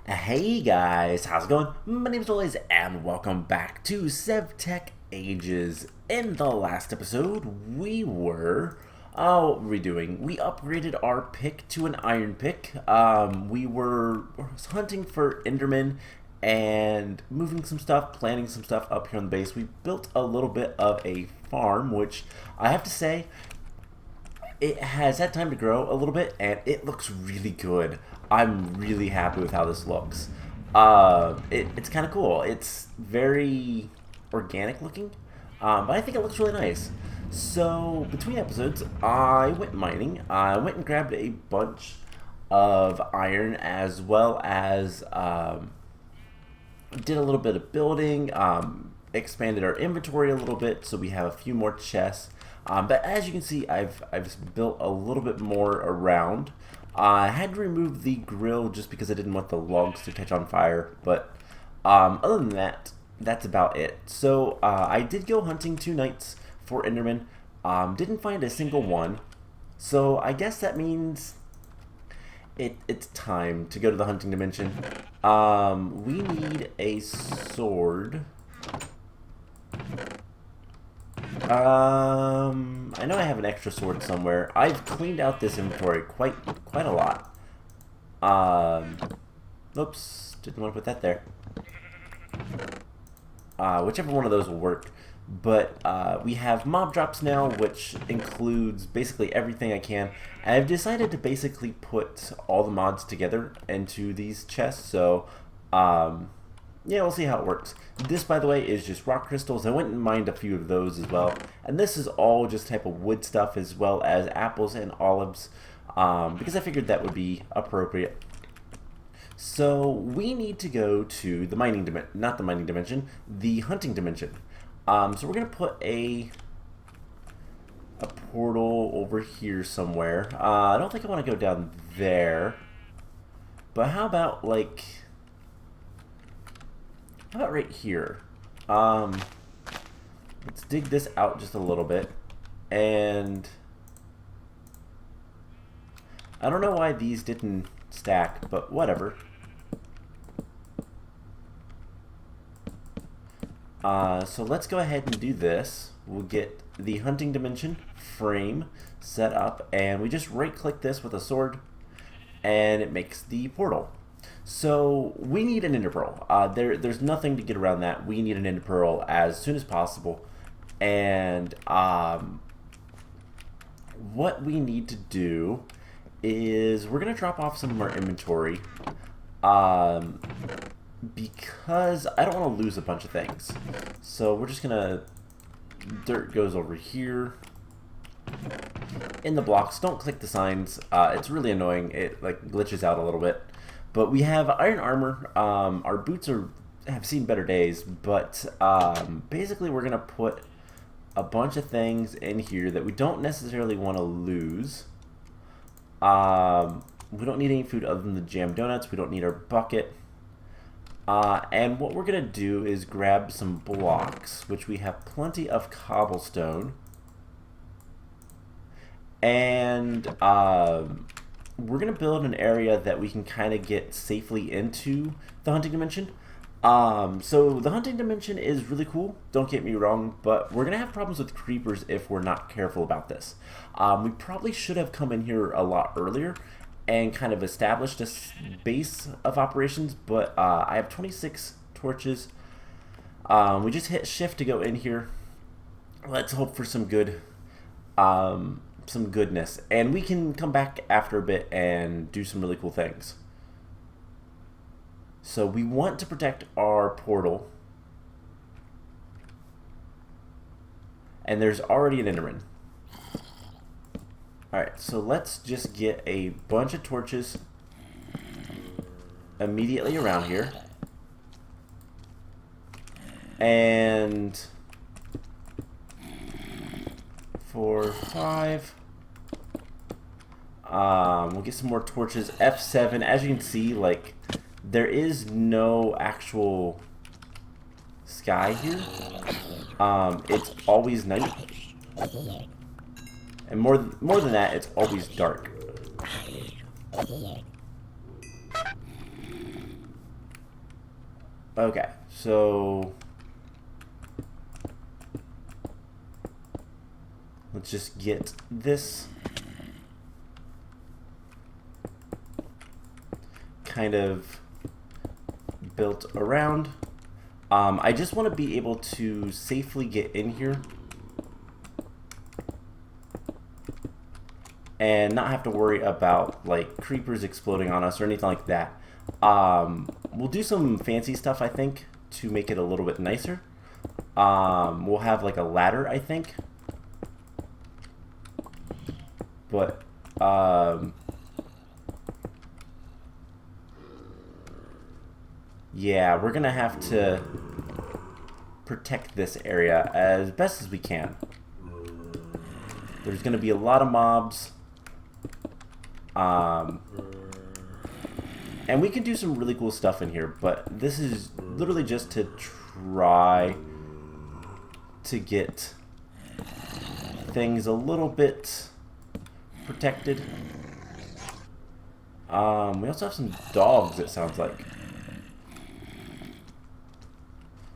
Hey guys, how's it going? My name is Olays and welcome back to SevTech Ages. In the last episode, we were, what were we doing? We upgraded our pick to an iron pick. We were hunting for Enderman and moving some stuff, planting some stuff up here on the base. We built a little bit of a farm, which I have to say, it has had time to grow a little bit, and it looks really good. I'm really happy with how this looks. It's kind of cool. It's very organic looking, but I think it looks really nice. So between episodes, I went mining. I went and grabbed a bunch of iron as well as did a little bit of building, expanded our inventory a little bit so we have a few more chests. But as you can see, I've built a little bit more around. I had to remove the grill just because I didn't want the logs to catch on fire. But other than that, that's about it. So I did go hunting 2 nights for Enderman. Didn't find a single one. So I guess that means it's time to go to the hunting dimension. We need a sword. I know I have an extra sword somewhere. I've cleaned out this inventory quite a lot. Oops, didn't want to put that there. Whichever one of those will work. But we have mob drops now, which includes basically everything I can. And I've decided to basically put all the mods together into these chests. So, yeah, we'll see how it works. This, by the way, is just rock crystals. I went and mined a few of those as well. And this is all just type of wood stuff as well as apples and olives. Because I figured that would be appropriate. So we need to go to the mining dimension, not the mining dimension, the hunting dimension. So we're going to put a portal over here somewhere. I don't think I want to go down there. But how about, like, how about right here? Let's dig this out just a little bit. And I don't know why these didn't stack, but whatever. So let's go ahead and do this. We'll get the hunting dimension frame set up, and we just right click this with a sword and it makes the portal. So we need an ender pearl. There's nothing to get around that. We need an ender pearl as soon as possible. And what we need to do is we're going to drop off some of our inventory. Because I don't want to lose a bunch of things. So we're just gonna, dirt goes over here in the blocks. Don't click the signs. It's really annoying. It like glitches out a little bit. But we have iron armor. Our boots have seen better days, but basically we're gonna put a bunch of things in here that we don't necessarily want to lose. We don't need any food other than the jam donuts. We don't need our bucket. And what we're going to do is grab some blocks, which we have plenty of cobblestone. And we're going to build an area that we can kind of get safely into the hunting dimension. So the hunting dimension is really cool, don't get me wrong, but we're going to have problems with creepers if we're not careful about this. We probably should have come in here a lot earlier and kind of established a base of operations, but I have 26 torches. We just hit shift to go in here. Let's hope for some good, some goodness, and we can come back after a bit and do some really cool things. So we want to protect our portal, and there's already an Enderman. Alright, so let's just get a bunch of torches immediately around here. And 4, 5. We'll get some more torches. F7. As you can see, like, there is no actual sky here. It's always night. And more than that, it's always dark. Okay, so let's just get this kind of built around. I just want to be able to safely get in here and not have to worry about like creepers exploding on us or anything like that. We'll do some fancy stuff, I think, to make it a little bit nicer. We'll have like a ladder, I think. But yeah, we're gonna have to protect this area as best as we can. There's gonna be a lot of mobs. And we can do some really cool stuff in here, but this is literally just to try to get things a little bit protected. We also have some dogs, it sounds like.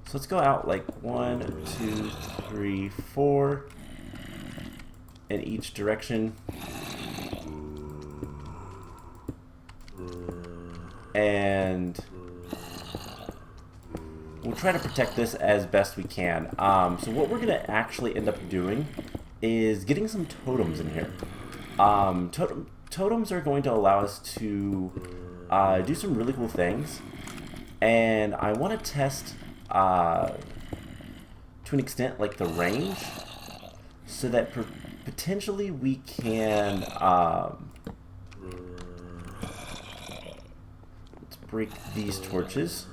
So let's go out like 1, 2, 3, 4 in each direction. And we'll try to protect this as best we can. So what we're going to actually end up doing is getting some totems in here. Totems are going to allow us to do some really cool things. And I want to test, to an extent, like the range, so that potentially we can break these torches.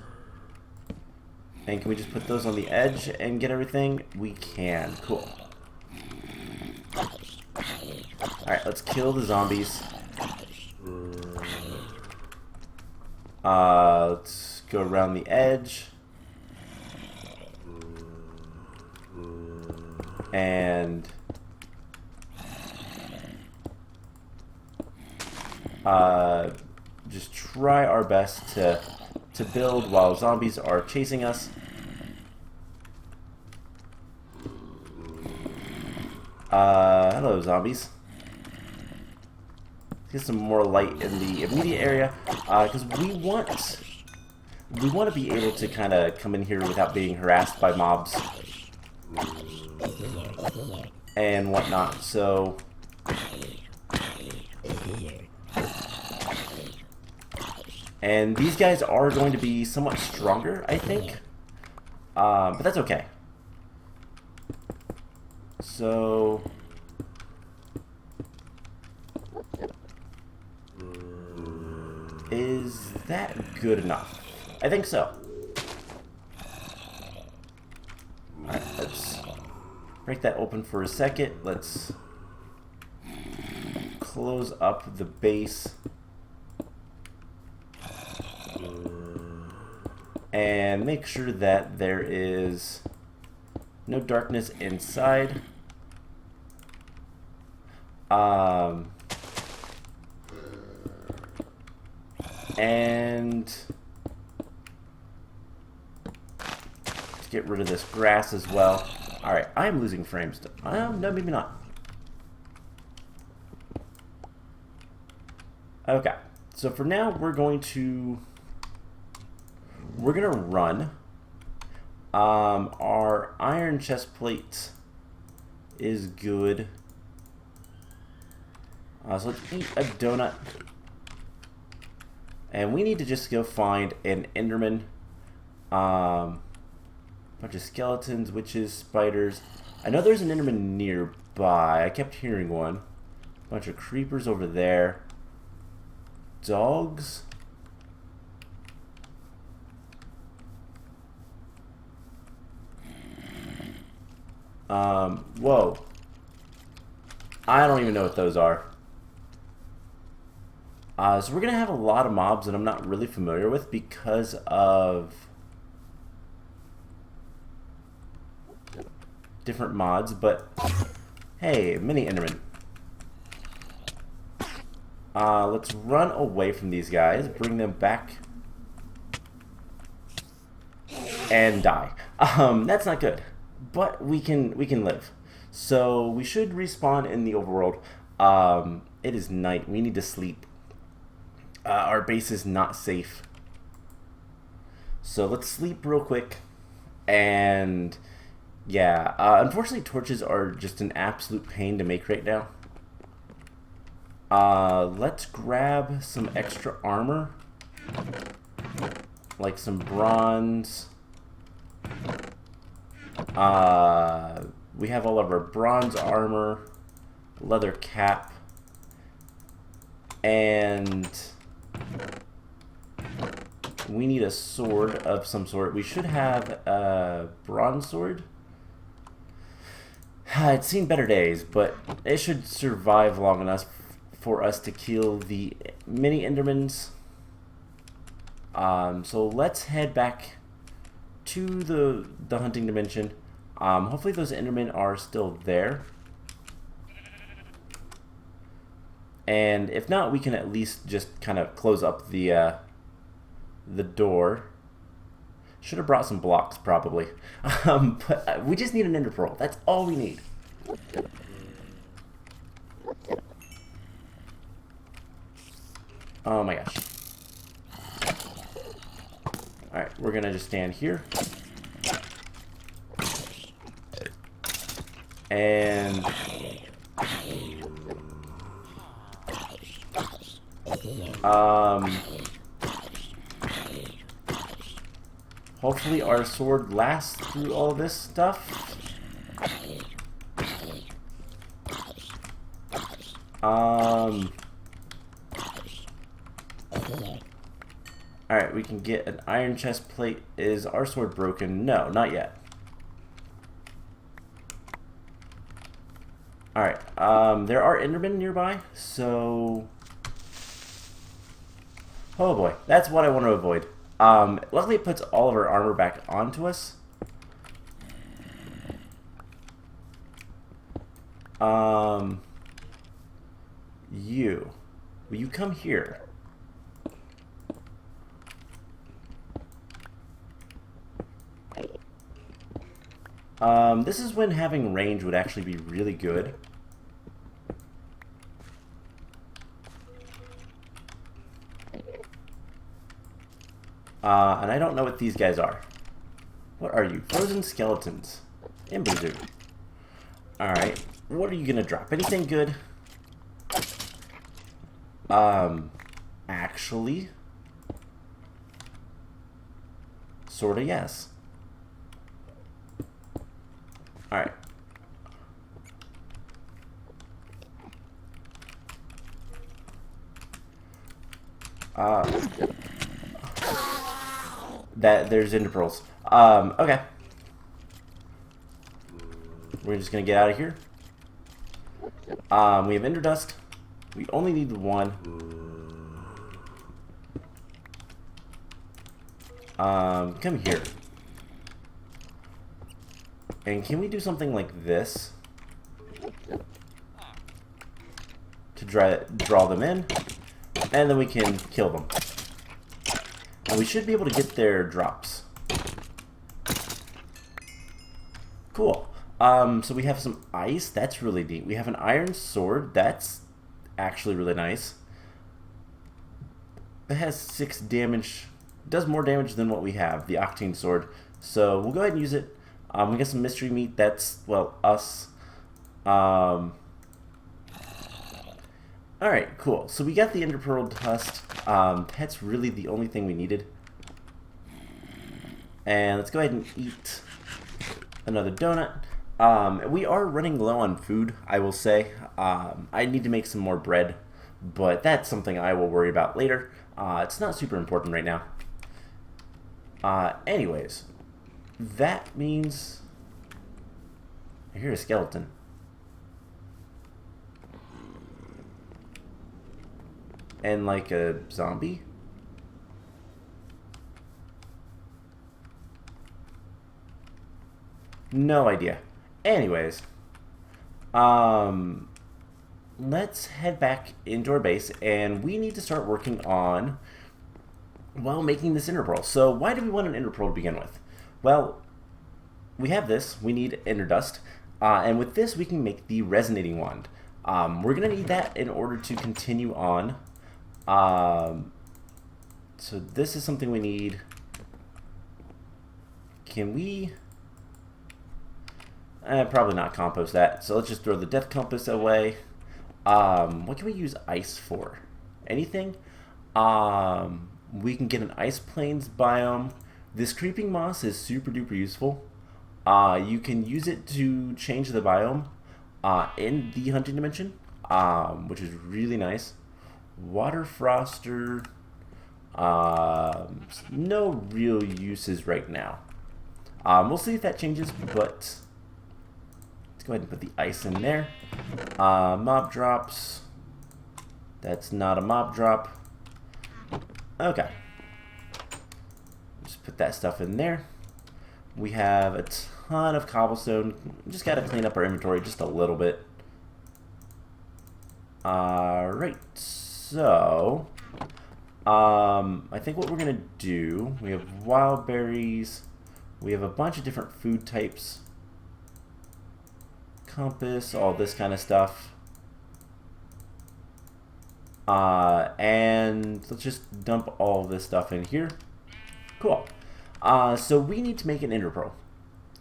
And can we just put those on the edge and get everything? We can. Cool. Alright, let's kill the zombies. Let's go around the edge. And just try our best to build while zombies are chasing us. Hello, zombies. Get some more light in the immediate area, because we want to be able to kind of come in here without being harassed by mobs and whatnot. So and these guys are going to be somewhat stronger, I think, but that's okay. So is that good enough? I think so. Alright, let's break that open for a second. Let's close up the base. And make sure that there is no darkness inside. And let's get rid of this grass as well. Alright, I'm losing frames. No, maybe not. Okay, so for now we're gonna run. Our iron chest plate is good. So let's eat a donut. And we need to just go find an Enderman. Bunch of skeletons, witches, spiders. I know there's an Enderman nearby. I kept hearing one. Bunch of creepers over there. Dogs. Whoa. I don't even know what those are. So we're going to have a lot of mobs that I'm not really familiar with because of different mods, but hey, mini Enderman. Let's run away from these guys, bring them back and die. That's not good, but we can live. So we should respawn in the overworld. It is night. We need to sleep. Our base is not safe. So let's sleep real quick. And yeah, unfortunately torches are just an absolute pain to make right now. Let's grab some extra armor. Like some bronze. We have all of our bronze armor, leather cap, and we need a sword of some sort. We should have a bronze sword. It's seen better days, but it should survive long enough for us to kill the mini Endermans. So let's head back to the hunting dimension. Hopefully those Endermen are still there. And if not, we can at least just kind of close up the door. Should have brought some blocks, probably. But we just need an ender pearl. That's all we need. Oh my gosh. Alright, we're gonna just stand here. And hopefully our sword lasts through all this stuff. Alright, we can get an iron chest plate. Is our sword broken? No, not yet. Alright, there are Endermen nearby, so... Oh boy, that's what I want to avoid. Luckily it puts all of our armor back onto us. Will you come here? This is when having range would actually be really good. And I don't know what these guys are. What are you? Frozen skeletons. In Blizzard. Alright. What are you gonna drop? Anything good? Actually. Sorta yes. Alright. There's ender pearls. Okay. We're just gonna get out of here. We have ender dust. We only need one. Come here. And can we do something like this? To draw them in. And then we can kill them. And we should be able to get their drops. Cool. So we have some ice. That's really neat. We have an iron sword. That's actually really nice. It has 6 damage. It does more damage than what we have, the Octane sword. So we'll go ahead and use it. We got some mystery meat. That's, well, us. Alright, cool. So we got the ender pearl dust. That's really the only thing we needed. And let's go ahead and eat another donut. We are running low on food, I will say. I need to make some more bread, but that's something I will worry about later. It's not super important right now. Anyways, that means... I hear a skeleton. And like a zombie? No idea. Anyways, let's head back into our base, and we need to start working on, well, making this ender pearl. So why do we want an ender pearl to begin with? Well, we have this. We need ender dust. And with this, we can make the resonating wand. We're going to need that in order to continue on. So this is something we need. Can we... probably not compost that. So let's just throw the death compass away. What can we use ice for? Anything? We can get an ice plains biome. This creeping moss is super duper useful. You can use it to change the biome in the hunting dimension, which is really nice. Water froster, no real uses right now. We'll see if that changes, but let's go ahead and put the ice in there. Mob drops. That's not a mob drop. Okay. Just put that stuff in there. We have a ton of cobblestone. Just got to clean up our inventory just a little bit. Alright, so I think what we're going to do, we have wild berries. We have a bunch of different food types. Compass, all this kind of stuff. And let's just dump all this stuff in here. Cool. So we need to make an ender pearl.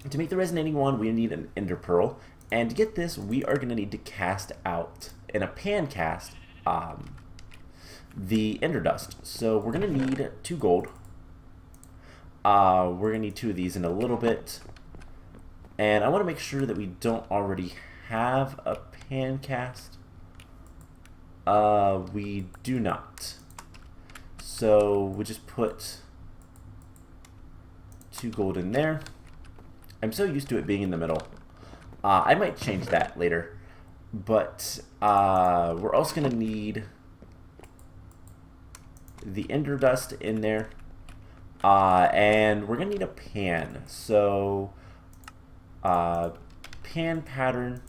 To make the resonating wand, we need an ender pearl. And to get this, we are going to need to cast out, in a pan cast, the ender dust. So we're going to need 2 gold. We're going to need 2 of these in a little bit. And I want to make sure that we don't already have a pan cast. We do not. So we just put 2 gold in there. I'm so used to it being in the middle. I might change that later. But we're also going to need the ender dust in there. And we're going to need a pan. So pan pattern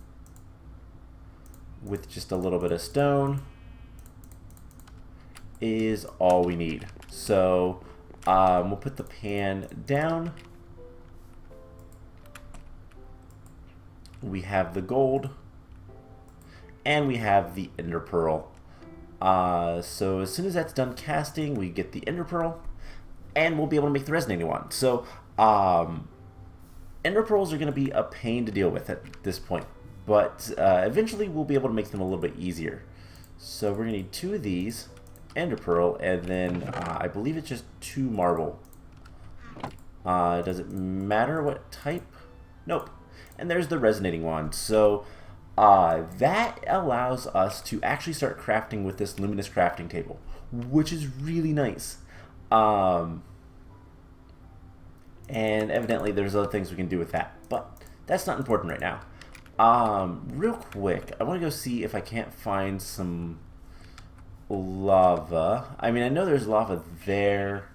with just a little bit of stone is all we need. So we'll put the pan down. We have the gold and we have the ender pearl. So as soon as that's done casting, we get the ender pearl and we'll be able to make the resonating wand. So ender pearls are going to be a pain to deal with at this point, but eventually we'll be able to make them a little bit easier. So we're going to need 2 of these, ender pearl, and then I believe it's just 2 marble. Does it matter what type? Nope. And there's the resonating wand. So that allows us to actually start crafting with this luminous crafting table, which is really nice. And evidently there's other things we can do with that, but that's not important right now. Real quick, I want to go see if I can't find some lava. I mean, I know there's lava there.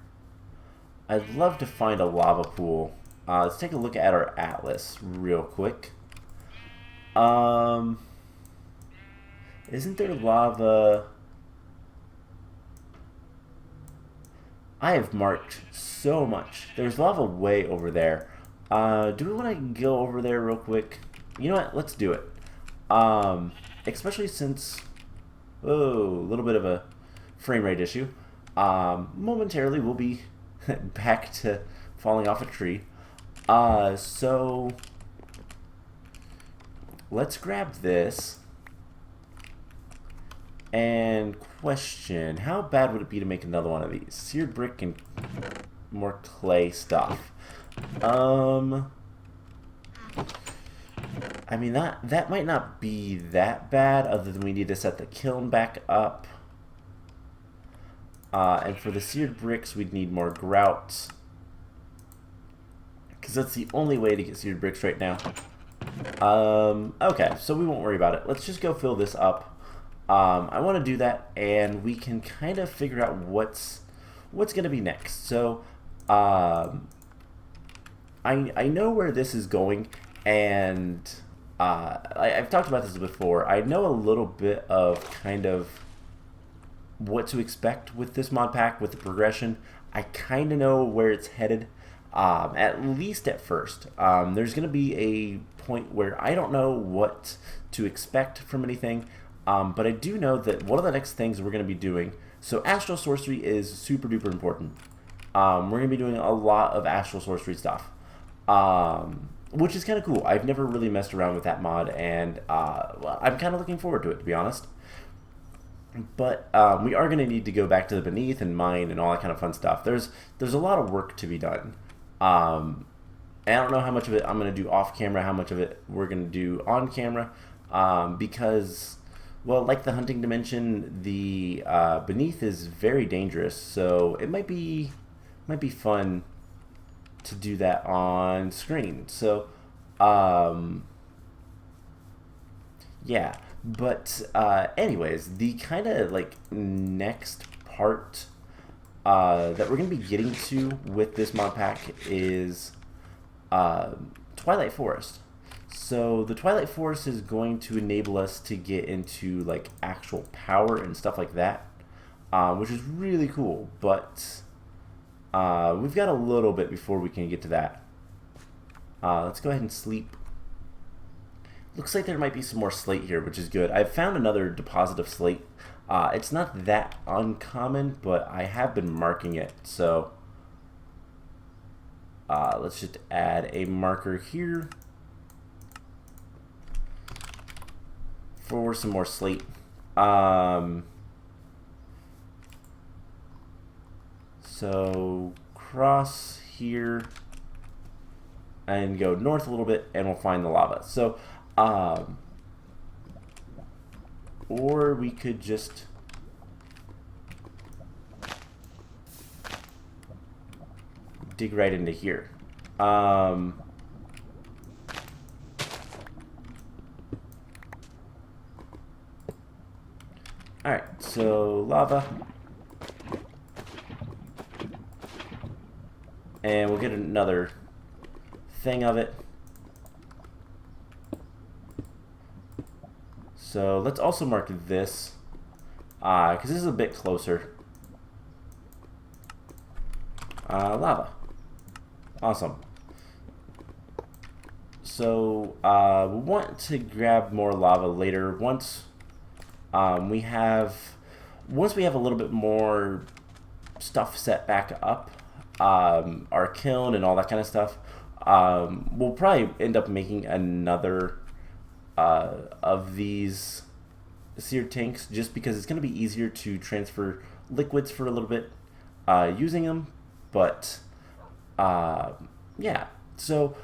I'd love to find a lava pool. Let's take a look at our atlas real quick. Isn't there lava? I have marked so much. There's lava way over there. Do we want to go over there real quick? You know what? Let's do it. Especially since... Oh, a little bit of a frame rate issue. Momentarily, we'll be back to falling off a tree. So... Let's grab this. And question, how bad would it be to make another one of these? Seared brick and more clay stuff. I mean, that might not be that bad, other than we need to set the kiln back up. And for the seared bricks, we'd need more grouts, because that's the only way to get seared bricks right now. Okay, so we won't worry about it. Let's just go fill this up. I want to do that, and we can kind of figure out what's going to be next. So, I know where this is going, and I've talked about this before. I know a little bit of kind of what to expect with this mod pack, with the progression. I kind of know where it's headed. at least at first. There's going to be a point where I don't know what to expect from anything, but I do know that one of the next things we're going to be doing, so Astral Sorcery is super duper important. We're going to be doing a lot of Astral Sorcery stuff, which is kind of cool. I've never really messed around with that mod, and well, I'm kind of looking forward to it, to be honest. But we are going to need to go back to the Beneath and mine and all that kind of fun stuff. There's a lot of work to be done. And I don't know how much of it I'm going to do off camera, how much of it we're going to do on camera, because, well, like the hunting dimension, the Beneath is very dangerous, so it might be fun to do that on screen. So, yeah. But anyways, the kind of like next part that we're going to be getting to with this mod pack is Twilight Forest. So the Twilight Forest is going to enable us to get into like actual power and stuff like that, which is really cool. But we've got a little bit before we can get to that. Let's go ahead and sleep. Looks like there might be some more slate here, which is good. I've found another deposit of slate. It's not that uncommon, but I have been marking it. So let's just add a marker here for some more slate. So cross here and go north a little bit, and we'll find the lava. So or we could just dig right into here. Alright, so lava. And we'll get another thing of it. So let's also mark this, because this is a bit closer. Lava. Awesome. So we want to grab more lava later once we have a little bit more stuff set back up, our kiln and all that kind of stuff. We'll probably end up making another of these seared tanks, just because it's going to be easier to transfer liquids for a little bit using them. But yeah, so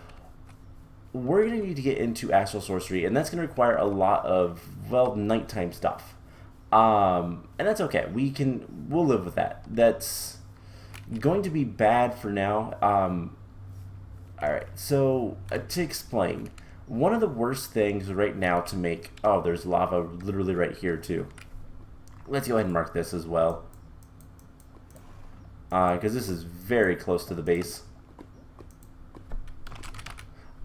we're going to need to get into Astral Sorcery, and that's going to require a lot of, well, nighttime stuff, and that's okay. We'll live with that. That's going to be bad for now. Alright, so to explain, one of the worst things right now to make... Oh, there's lava literally right here, too. Let's go ahead and mark this as well, because this is very close to the base.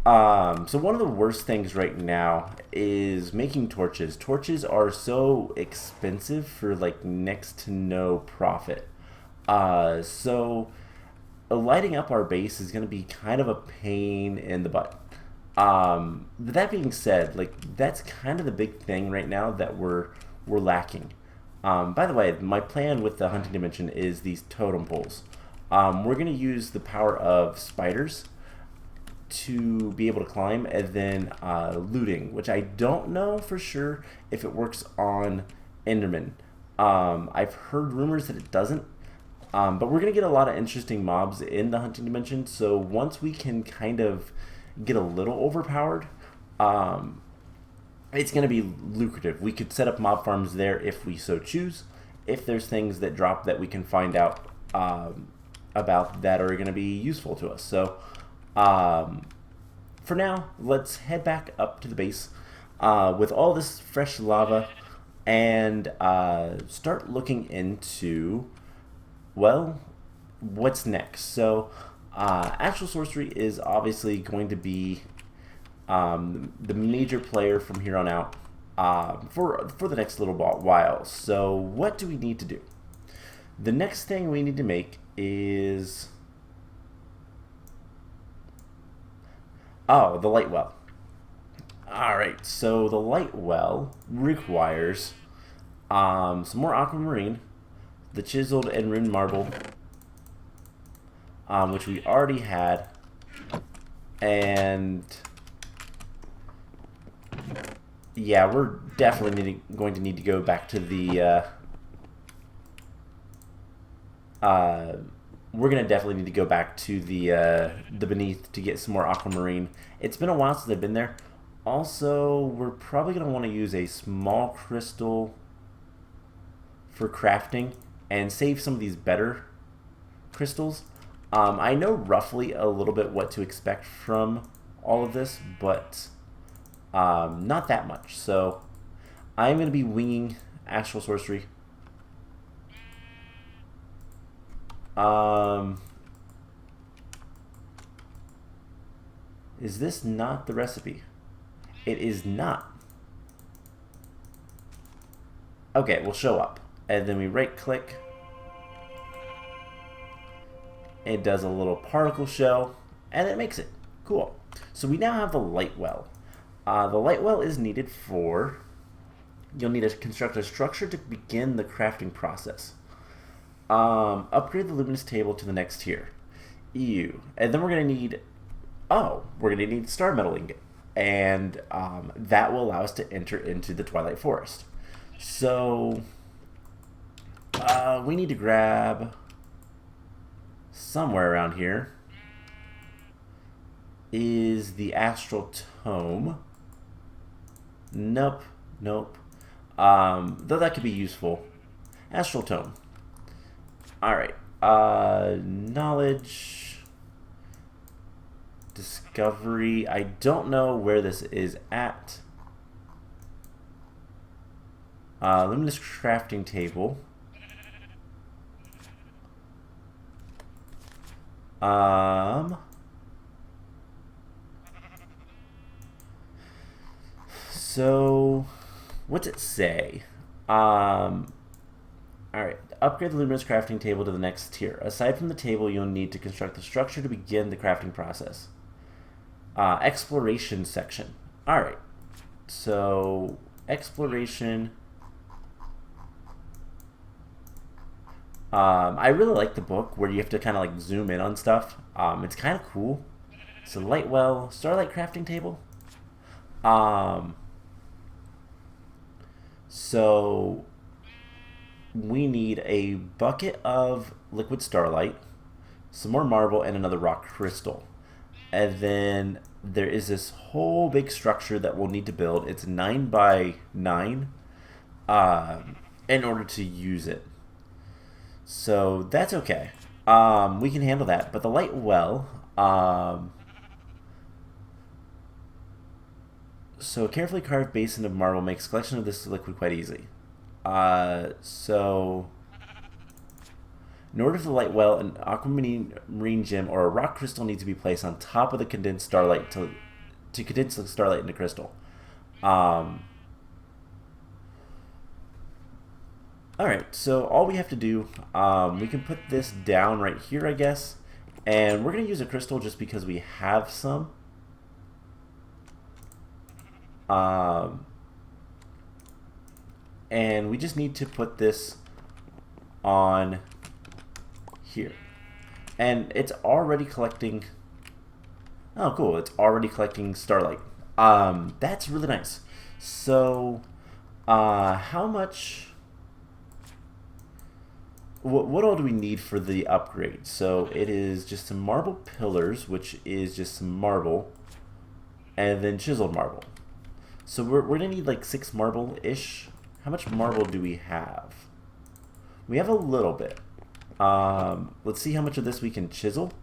So one of the worst things right now is making torches. Torches are so expensive for, like, next to no profit. So lighting up our base is going to be kind of a pain in the butt. But that being said, like, that's kind of the big thing right now that we're lacking. By the way, my plan with the hunting dimension is these totem poles. We're going to use the power of spiders to be able to climb, and then looting, which I don't know for sure if it works on Enderman. I've heard rumors that it doesn't, but we're going to get a lot of interesting mobs in the hunting dimension, so once we can kind of get a little overpowered, it's going to be lucrative. We could set up mob farms there if we so choose, if there's things that drop that we can find out about that are going to be useful to us. So for now, let's head back up to the base with all this fresh lava and start looking into, well, what's next. So Astral Sorcery is obviously going to be the major player from here on out for the next little while. So what do we need to do? The next thing we need to make is Oh, the light well. Alright, so the light well requires some more aquamarine, the chiseled and runed marble, which we already had, and yeah, we're definitely going to need to go back to the we're gonna definitely need to go back to the beneath to get some more aquamarine. It's been a while since I've been there. Also, we're probably gonna want to use a small crystal for crafting and save some of these better crystals. I know roughly a little bit what to expect from all of this, but not that much. So I'm going to be winging Astral Sorcery. Is this not the recipe? It is not. Okay, we'll show up. And then we right click. It does a little particle show, and it makes it. Cool. So we now have the light well. The light well is needed for... You'll need to construct a structure to begin the crafting process. Upgrade the luminous table to the next tier. Ew. And then we're going to need... Oh, we're going to need star metal ingot. And that will allow us to enter into the Twilight Forest. So... we need to grab... somewhere around here is the Astral Tome. Nope. Though that could be useful. Astral Tome. Alright. Knowledge. Discovery. I don't know where this is at. Luminous crafting table. So what's it say? Alright, upgrade the luminous crafting table to the next tier. Aside from the table, you'll need to construct the structure to begin the crafting process. Exploration section. Alright, so exploration. I really like the book where you have to kind of like zoom in on stuff. It's kind of cool. So light well, starlight crafting table. So we need a bucket of liquid starlight, some more marble, and another rock crystal. And then there is this whole big structure that we'll need to build. It's 9 by 9 in order to use it. So that's okay. We can handle that. But the light well, so a carefully carved basin of marble makes collection of this liquid quite easy. So in order for the light well, an aquamarine gem or a rock crystal needs to be placed on top of the condensed starlight to condense the starlight into crystal. Alright, so all we have to do, we can put this down right here, I guess. And we're going to use a crystal just because we have some. And we just need to put this on here. And it's already collecting... Oh, cool. It's already collecting starlight. That's really nice. So, how much... What all do we need for the upgrade? So it is just some marble pillars, which is just some marble, and then chiseled marble. So we're gonna need like 6 marble-ish. How much marble do we have? We have a little bit. Let's see how much of this we can chisel.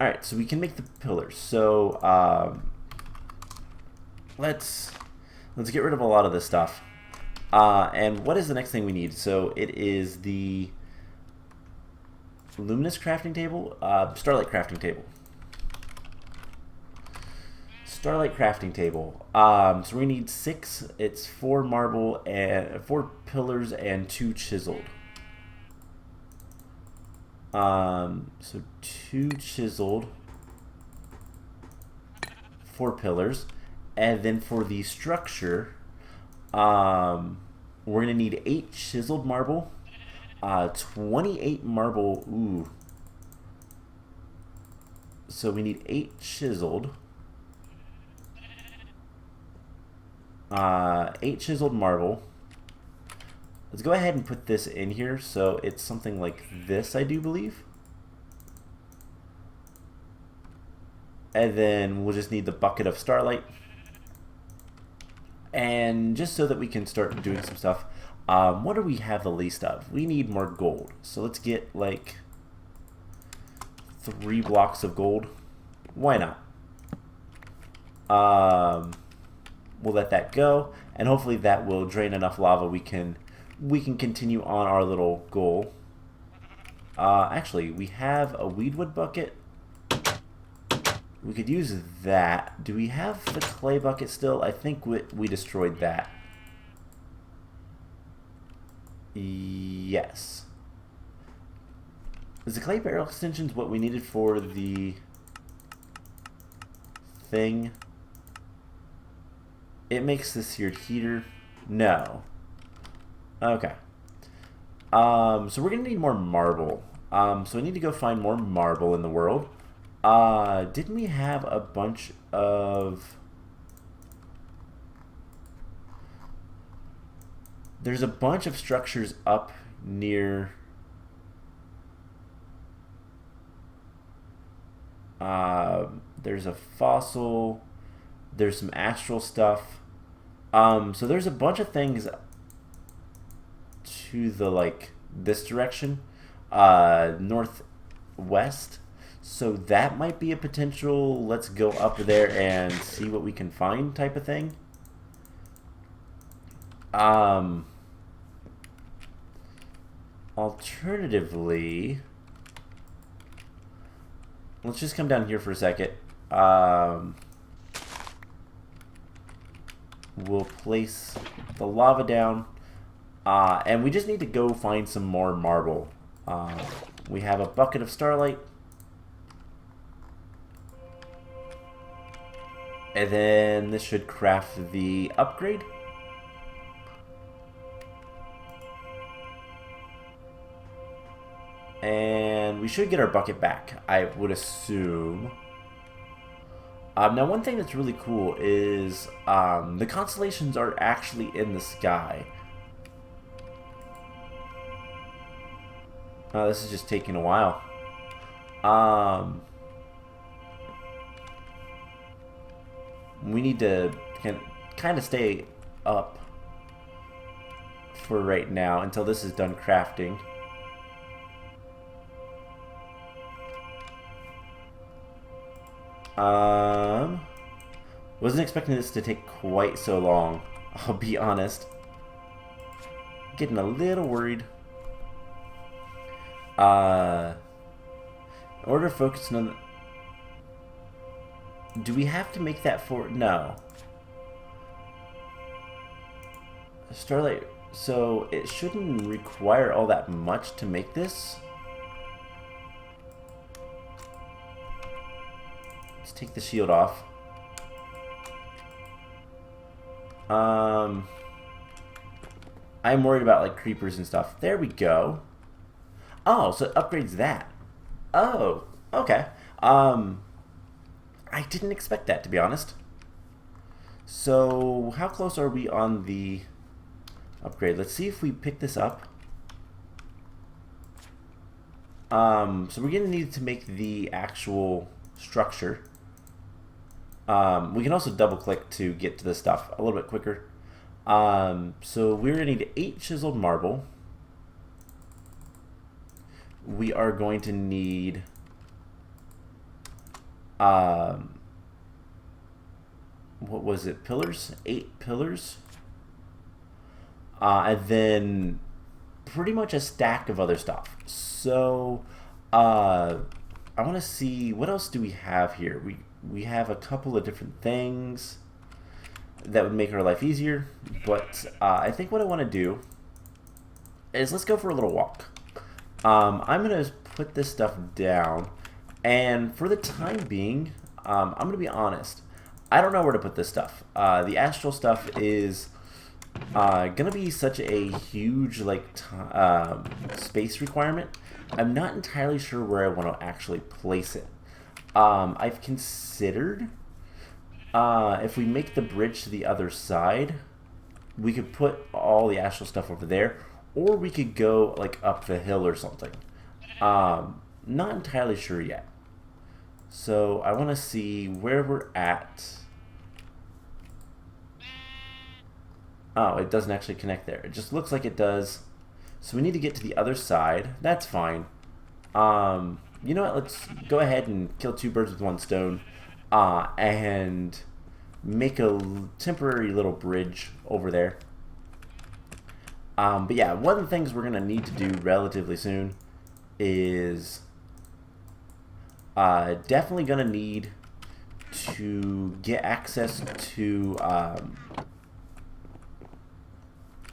Alright, so we can make the pillars. So let's get rid of a lot of this stuff. And what is the next thing we need? So it is the luminous crafting table, starlight crafting table. Starlight crafting table. So we need 6. It's 4 marble and 4 pillars and 2 chiseled. So 2 chiseled, 4 pillars, and then for the structure, we're gonna need 8 chiseled marble, 28 marble. Ooh. So we need 8 chiseled, 8 chiseled marble. Let's go ahead and put this in here. So it's something like this, I do believe. And then we'll just need the bucket of starlight. And just so that we can start doing some stuff, what do we have the least of? We need more gold. So let's get like 3 blocks of gold. Why not? We'll let that go, and hopefully that will drain enough lava we can continue on our little goal. Actually, we have a weedwood bucket. We could use that. Do we have the clay bucket still? I think we destroyed that. Yes. Is the clay barrel extensions what we needed for the thing? It makes this seared heater. No. Okay. So we're gonna need more marble. So I need to go find more marble in the world. Didn't we have a bunch of... There's a bunch of structures up near... there's a fossil. There's some astral stuff. So there's a bunch of things to the, like, this direction. Northwest. So that might be a potential, let's go up there and see what we can find type of thing. Alternatively, let's just come down here for a second. We'll place the lava down, and we just need to go find some more marble. We have a bucket of starlight, and then this should craft the upgrade. And we should get our bucket back, I would assume. Now, one thing that's really cool is the constellations are actually in the sky. This is just taking a while. We need to kind of stay up for right now until this is done crafting. Wasn't expecting this to take quite so long, I'll be honest. Getting a little worried. In order to focus on... Do we have to make that for... No. Starlight... So, it shouldn't require all that much to make this. Let's take the shield off. I'm worried about, like, creepers and stuff. There we go. Oh, so it upgrades that. Oh, okay. I didn't expect that, to be honest. So, how close are we on the upgrade? Let's see if we pick this up. So we're going to need to make the actual structure. We can also double click to get to this stuff a little bit quicker. So we're going to need 8 chiseled marble. We are going to need what was it? Pillars? 8 pillars. And then pretty much a stack of other stuff. So I want to see what else do we have here. We have a couple of different things that would make our life easier, but I think what I want to do is let's go for a little walk. I'm going to put this stuff down. And for the time being, I'm going to be honest. I don't know where to put this stuff. The astral stuff is going to be such a huge space requirement. I'm not entirely sure where I want to actually place it. I've considered if we make the bridge to the other side, we could put all the astral stuff over there, or we could go like up the hill or something. Not entirely sure yet. So I want to see where we're at. Oh, it doesn't actually connect there. It just looks like it does. So we need to get to the other side. That's fine. You know what? Let's go ahead and kill two birds with one stone. And make a temporary little bridge over there. But yeah, one of the things we're going to need to do relatively soon is definitely going to need to get access to...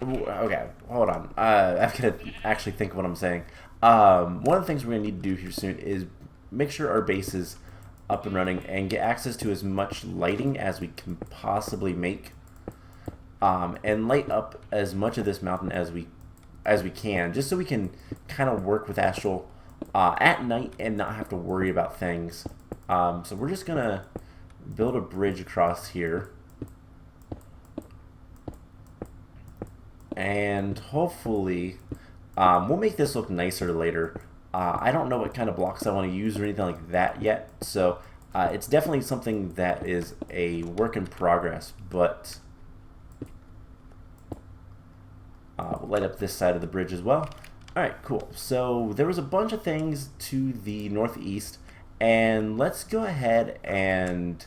okay, hold on. I've got to actually think of what I'm saying. One of the things we're going to need to do here soon is make sure our base is up and running and get access to as much lighting as we can possibly make, and light up as much of this mountain as we can, just so we can kind of work with Astral at night and not have to worry about things. So we're just gonna build a bridge across here, and hopefully we'll make this look nicer later. I don't know what kind of blocks I want to use or anything like that yet, so it's definitely something that is a work in progress, but we'll light up this side of the bridge as well. Alright, cool. So there was a bunch of things to the northeast, and let's go ahead and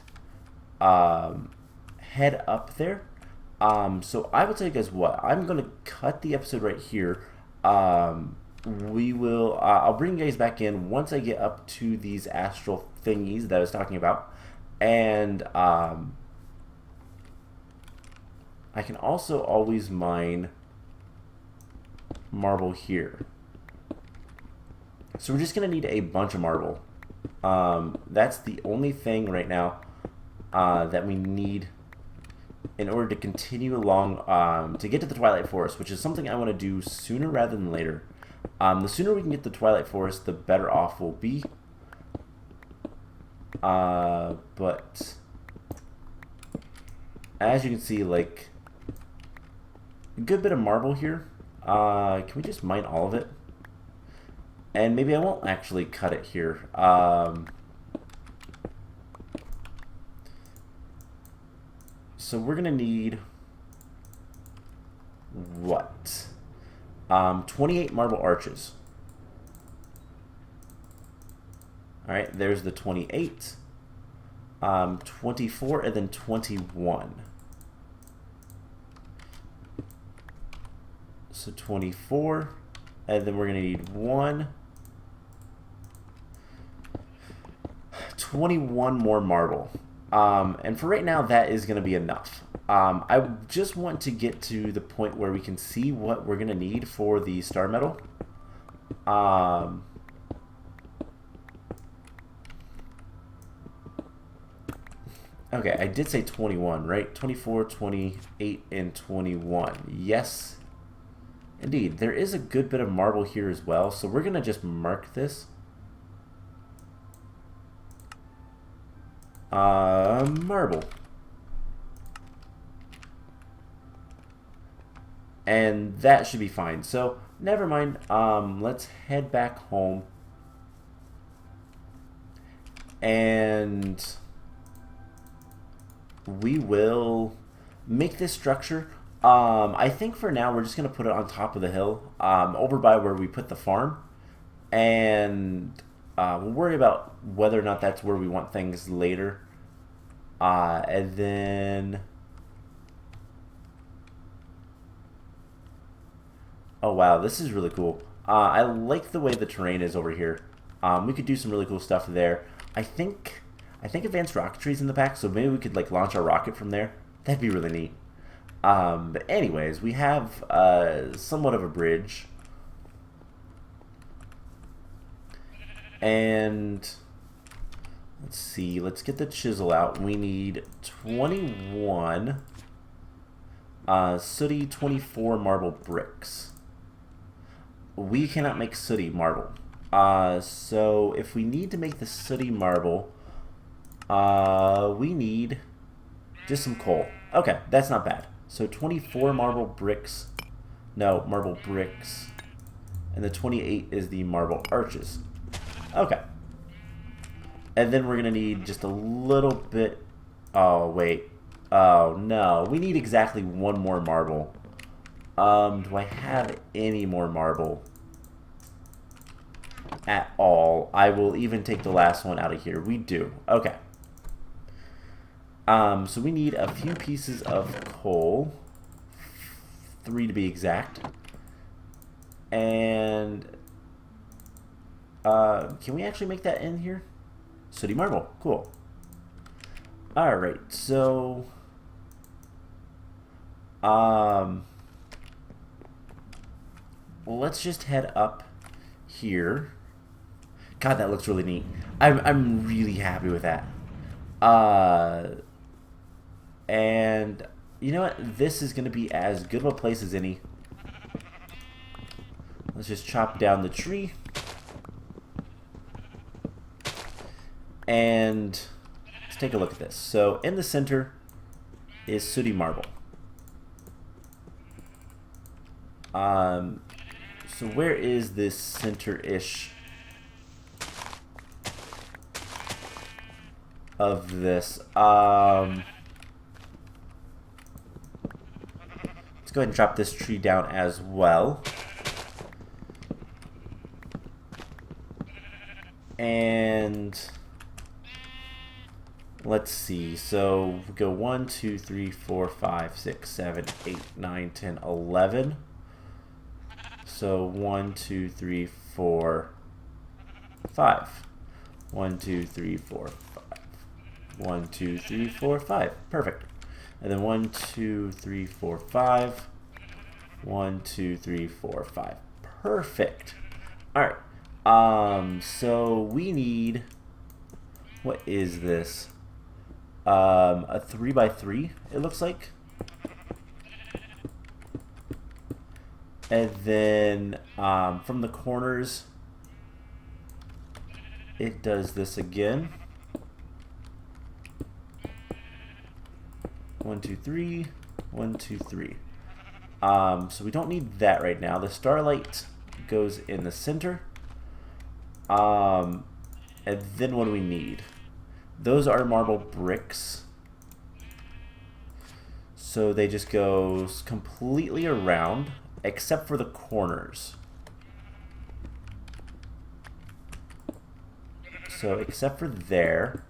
head up there. So I will tell you guys what, I'm going to cut the episode right here. We will, I'll bring you guys back in once I get up to these astral thingies that I was talking about, and I can also always mine marble here. So we're just going to need a bunch of marble. That's the only thing right now that we need in order to continue along to get to the Twilight Forest, which is something I want to do sooner rather than later. The sooner we can get the Twilight Forest, the better off we'll be. But as you can see, like, a good bit of marble here. Can we just mine all of it? And maybe I won't actually cut it here. So we're gonna need what? 28 marble arches. Alright, there's the 28. 24 and then 21. So 24, and then we're going to need 21 more marble. And for right now, that is going to be enough. I just want to get to the point where we can see what we're going to need for the star metal. Okay, I did say 21, right? 24, 28, and 21. Yes, indeed. There is a good bit of marble here as well, so we're going to just mark this. Marble. And that should be fine. So, never mind. Let's head back home. And we will make this structure. I think for now we're just going to put it on top of the hill, over by where we put the farm. And we'll worry about whether or not that's where we want things later. And then... Oh wow, this is really cool. I like the way the terrain is over here. We could do some really cool stuff there. I think advanced rocketry is in the pack, so maybe we could like launch our rocket from there. That'd be really neat. But anyways, we have somewhat of a bridge. And let's see, let's get the chisel out. We need 21 sooty 24 marble bricks. We cannot make sooty marble. So if we need to make the sooty marble, we need just some coal. Okay, that's not bad. So 24 marble bricks. No, marble bricks. And the 28 is the marble arches. Okay. And then we're going to need just a little bit... Oh, wait. Oh, no. We need exactly one more marble. Do I have any more marble at all? I will even take the last one out of here. We do. Okay. So we need a few pieces of coal. 3 to be exact. And... can we actually make that in here? Sooty marble. Cool. Alright, so... let's just head up here. God, that looks really neat. I'm really happy with that. And you know what? This is going to be as good of a place as any. Let's just chop down the tree. And let's take a look at this. So in the center is sooty marble. So where is this center-ish of this? Let's go ahead and drop this tree down as well. And let's see. So we go 1, 2, 3, 4, 5, 6, 7, 8, 9, 10, 11. So 1, 2, 3, 4, 5. 1, 2, 3, 4, 5. 1, 2, 3, 4, 5. Perfect. And then 1, 2, 3, 4, 5. 1, 2, 3, 4, 5. Perfect. Alright. So we need, what is this? A 3x3, it looks like. And then from the corners, it does this again. 1, 2, 3. 1, 2, 3. So we don't need that right now. The starlight goes in the center. And then what do we need? Those are marble bricks. So they just go completely around, except for the corners. So except for there.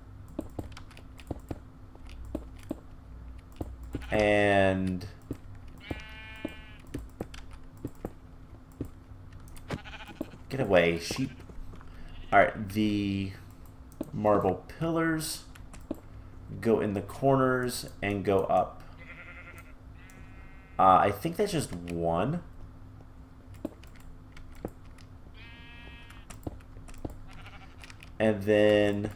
And get away, sheep. Alright, the marble pillars go in the corners and go up. I think that's just one. And then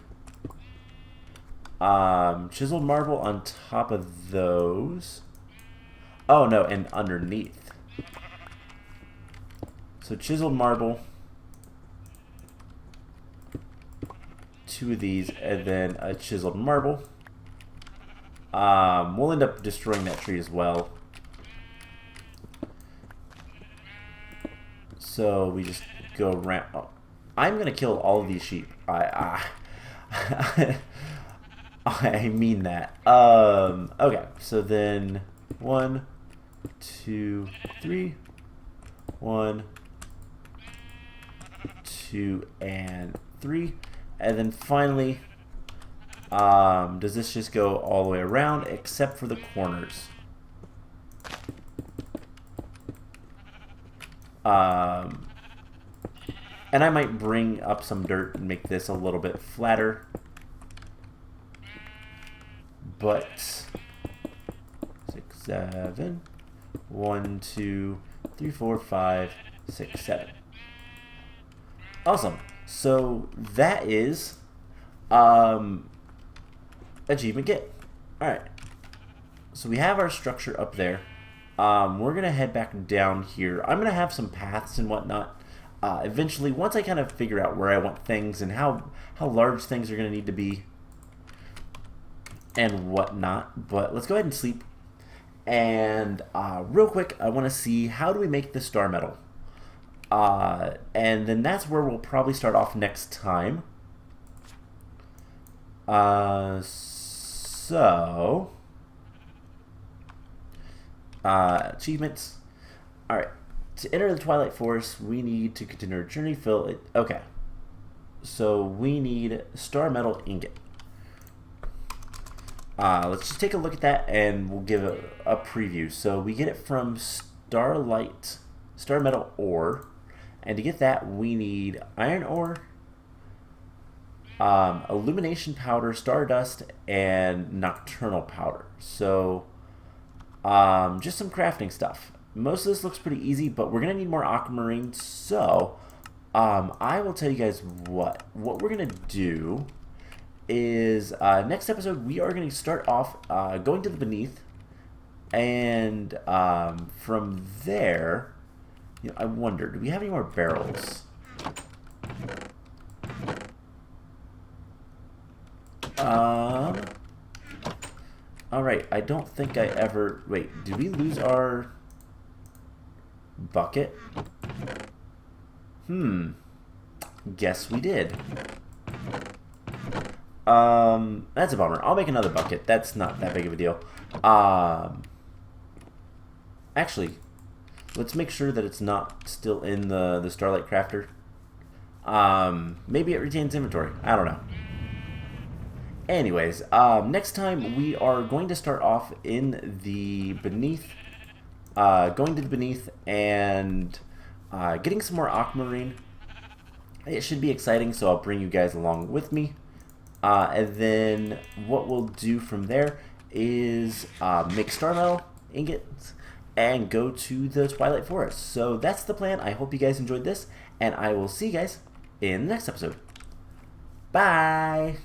chiseled marble on top of those. Oh no, and underneath. So chiseled marble, 2 of these, and then a chiseled marble. We'll end up destroying that tree as well. So we just go around. Oh, I'm gonna kill all of these sheep. I mean that. Okay, so then 1, 2, 3. 1, 2, and 3. And then finally, does this just go all the way around except for the corners? And I might bring up some dirt and make this a little bit flatter. But 6, 7. 1, 2, 3, 4, 5, 6, 7. Awesome. So that is achievement get. Alright. So we have our structure up there. We're going to head back down here. I'm going to have some paths and whatnot. Eventually, once I kind of figure out where I want things and how large things are going to need to be and whatnot. But let's go ahead and sleep. And real quick, I want to see how do we make the star metal. And then that's where we'll probably start off next time. Achievements. Alright. To enter the Twilight Forest, we need to continue our journey. Fill it. Okay. So we need star metal ingot. Let's just take a look at that and we'll give a preview. So we get it from star metal ore. And to get that, we need iron ore, illumination powder, stardust, and nocturnal powder. So just some crafting stuff. Most of this looks pretty easy, but we're going to need more aquamarine. So I will tell you guys what we're going to do is next episode we are going to start off going to the beneath, and from there, you know, I wonder, do we have any more barrels? Alright, I don't think I ever... Wait, did we lose our bucket? Guess we did. That's a bummer. I'll make another bucket. That's not that big of a deal. Actually, let's make sure that it's not still in the Starlight Crafter. Maybe it retains inventory. I don't know. Anyways, next time we are going to start off in the beneath, going to the beneath and getting some more aquamarine. It should be exciting, so I'll bring you guys along with me. And then what we'll do from there is make star metal ingots and go to the Twilight Forest. So that's the plan. I hope you guys enjoyed this, and I will see you guys in the next episode. Bye!